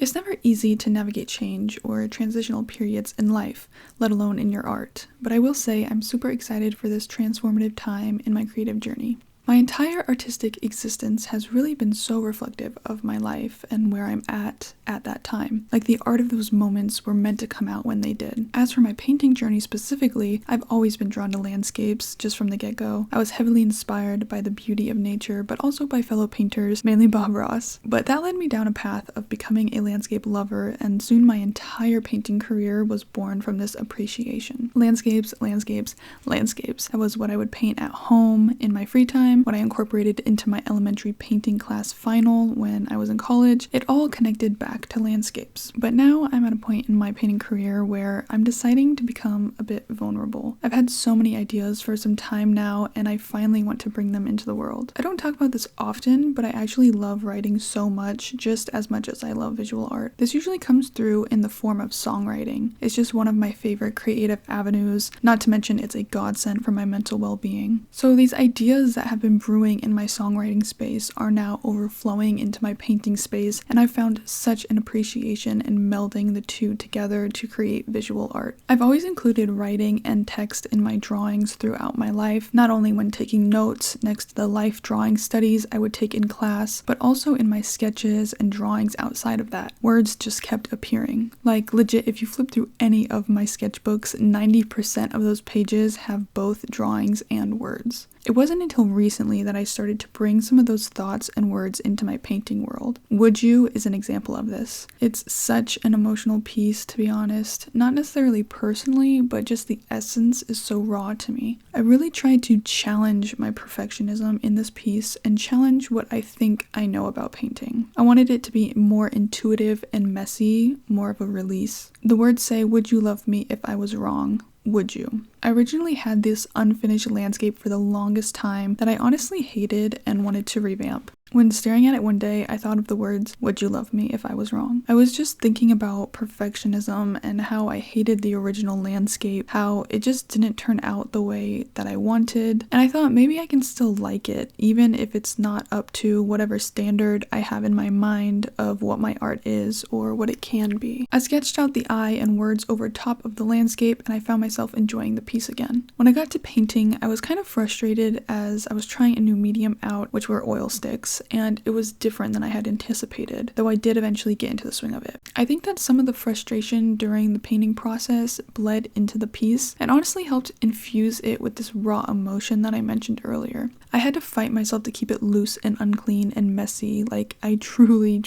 It's never easy to navigate change or transitional periods in life, let alone in your art, but I will say I'm super excited for this transformative time in my creative journey. My entire artistic existence has really been so reflective of my life and where I'm at that time. Like the art of those moments were meant to come out when they did. As for my painting journey specifically, I've always been drawn to landscapes just from the get-go. I was heavily inspired by the beauty of nature, but also by fellow painters, mainly Bob Ross. But that led me down a path of becoming a landscape lover, and soon my entire painting career was born from this appreciation. Landscapes, landscapes, landscapes. That was what I would paint at home in my free time, what I incorporated into my elementary painting class final when I was in college. It all connected back to landscapes. But now I'm at a point in my painting career where I'm deciding to become a bit vulnerable. I've had so many ideas for some time now, and I finally want to bring them into the world. I don't talk about this often, but I actually love writing so much, just as much as I love visual art. This usually comes through in the form of songwriting. It's just one of my favorite creative avenues, not to mention it's a godsend for my mental well-being. So these ideas that have been brewing in my songwriting space are now overflowing into my painting space, and I've found such an appreciation in melding the two together to create visual art. I've always included writing and text in my drawings throughout my life, not only when taking notes next to the life drawing studies I would take in class, but also in my sketches and drawings outside of that. Words just kept appearing. Like legit, if you flip through any of my sketchbooks, 90% of those pages have both drawings and words. It wasn't until recently that I started to bring some of those thoughts and words into my painting world. Would You is an example of this. It's such an emotional piece, to be honest. Not necessarily personally, but just the essence is so raw to me. I really tried to challenge my perfectionism in this piece and challenge what I think I know about painting. I wanted it to be more intuitive and messy, more of a release. The words say, "Would you love me if I was wrong? Would you?" I originally had this unfinished landscape for the longest time that I honestly hated and wanted to revamp. When staring at it one day, I thought of the words, "Would you love me if I was wrong?" I was just thinking about perfectionism and how I hated the original landscape, how it just didn't turn out the way that I wanted, and I thought maybe I can still like it, even if it's not up to whatever standard I have in my mind of what my art is or what it can be. I sketched out the eye and words over top of the landscape, and I found myself enjoying the piece again. When I got to painting, I was kind of frustrated as I was trying a new medium out, which were oil sticks, and it was different than I had anticipated, though I did eventually get into the swing of it. I think that some of the frustration during the painting process bled into the piece and honestly helped infuse it with this raw emotion that I mentioned earlier. I had to fight myself to keep it loose and unclean and messy. Like, I truly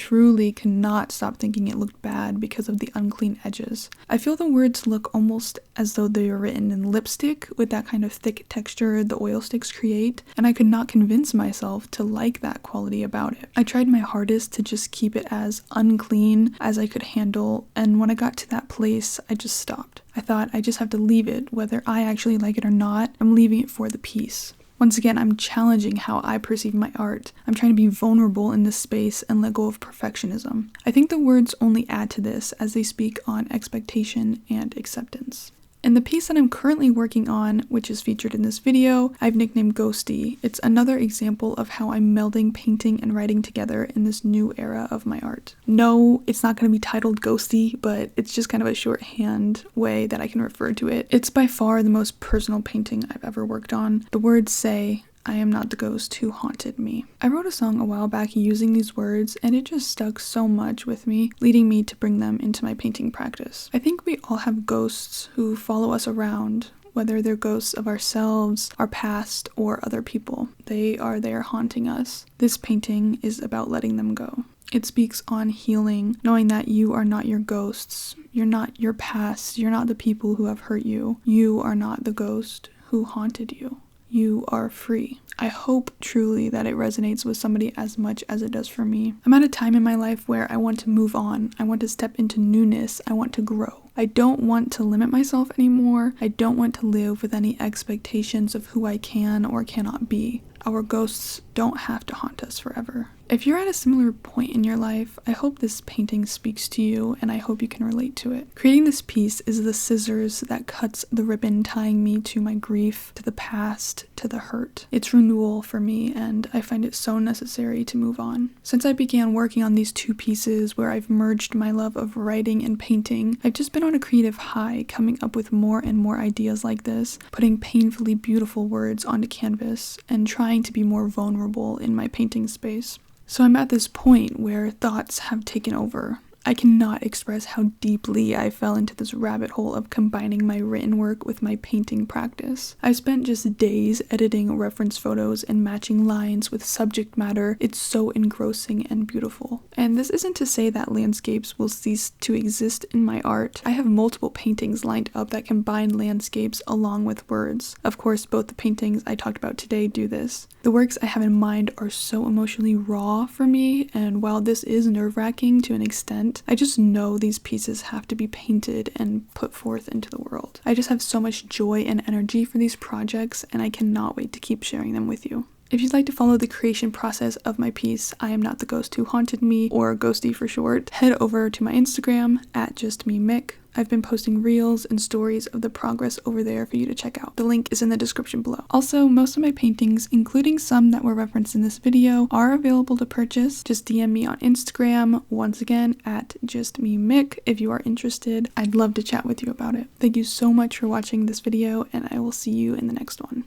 could not stop thinking it looked bad because of the unclean edges. I feel the words look almost as though they were written in lipstick with that kind of thick texture the oil sticks create, and I could not convince myself to like that quality about it. I tried my hardest to just keep it as unclean as I could handle, and when I got to that place, I just stopped. I thought I just have to leave it, whether I actually like it or not. I'm leaving it for the piece. Once again, I'm challenging how I perceive my art. I'm trying to be vulnerable in this space and let go of perfectionism. I think the words only add to this as they speak on expectation and acceptance. In the piece that I'm currently working on, which is featured in this video, I've nicknamed Ghosty. It's another example of how I'm melding painting and writing together in this new era of my art. No, it's not going to be titled Ghosty, but it's just kind of a shorthand way that I can refer to it. It's by far the most personal painting I've ever worked on. The words say, "I am not the ghost who haunted me." I wrote a song a while back using these words, and it just stuck so much with me, leading me to bring them into my painting practice. I think we all have ghosts who follow us around, whether they're ghosts of ourselves, our past, or other people. They are there haunting us. This painting is about letting them go. It speaks on healing, knowing that you are not your ghosts. You're not your past. You're not the people who have hurt you. You are not the ghost who haunted you. You are free. I hope truly that it resonates with somebody as much as it does for me. I'm at a time in my life where I want to move on. I want to step into newness. I want to grow. I don't want to limit myself anymore. I don't want to live with any expectations of who I can or cannot be. Our ghosts don't have to haunt us forever. If you're at a similar point in your life, I hope this painting speaks to you and I hope you can relate to it. Creating this piece is the scissors that cuts the ribbon tying me to my grief, to the past, to the hurt. It's renewal for me and I find it so necessary to move on. Since I began working on these two pieces where I've merged my love of writing and painting, I've just been on a creative high, coming up with more and more ideas like this, putting painfully beautiful words onto canvas, and trying to be more vulnerable in my painting space. So I'm at this point where thoughts have taken over. I cannot express how deeply I fell into this rabbit hole of combining my written work with my painting practice. I spent just days editing reference photos and matching lines with subject matter. It's so engrossing and beautiful. And this isn't to say that landscapes will cease to exist in my art. I have multiple paintings lined up that combine landscapes along with words. Of course, both the paintings I talked about today do this. The works I have in mind are so emotionally raw for me, and while this is nerve-wracking to an extent, I just know these pieces have to be painted and put forth into the world. I just have so much joy and energy for these projects, and I cannot wait to keep sharing them with you. If you'd like to follow the creation process of my piece, I Am Not the Ghost Who Haunted Me, or Ghosty for short, head over to my Instagram at justmemick. I've been posting reels and stories of the progress over there for you to check out. The link is in the description below. Also, most of my paintings, including some that were referenced in this video, are available to purchase. Just DM me on Instagram, once again, at justmemick if you are interested. I'd love to chat with you about it. Thank you so much for watching this video, and I will see you in the next one.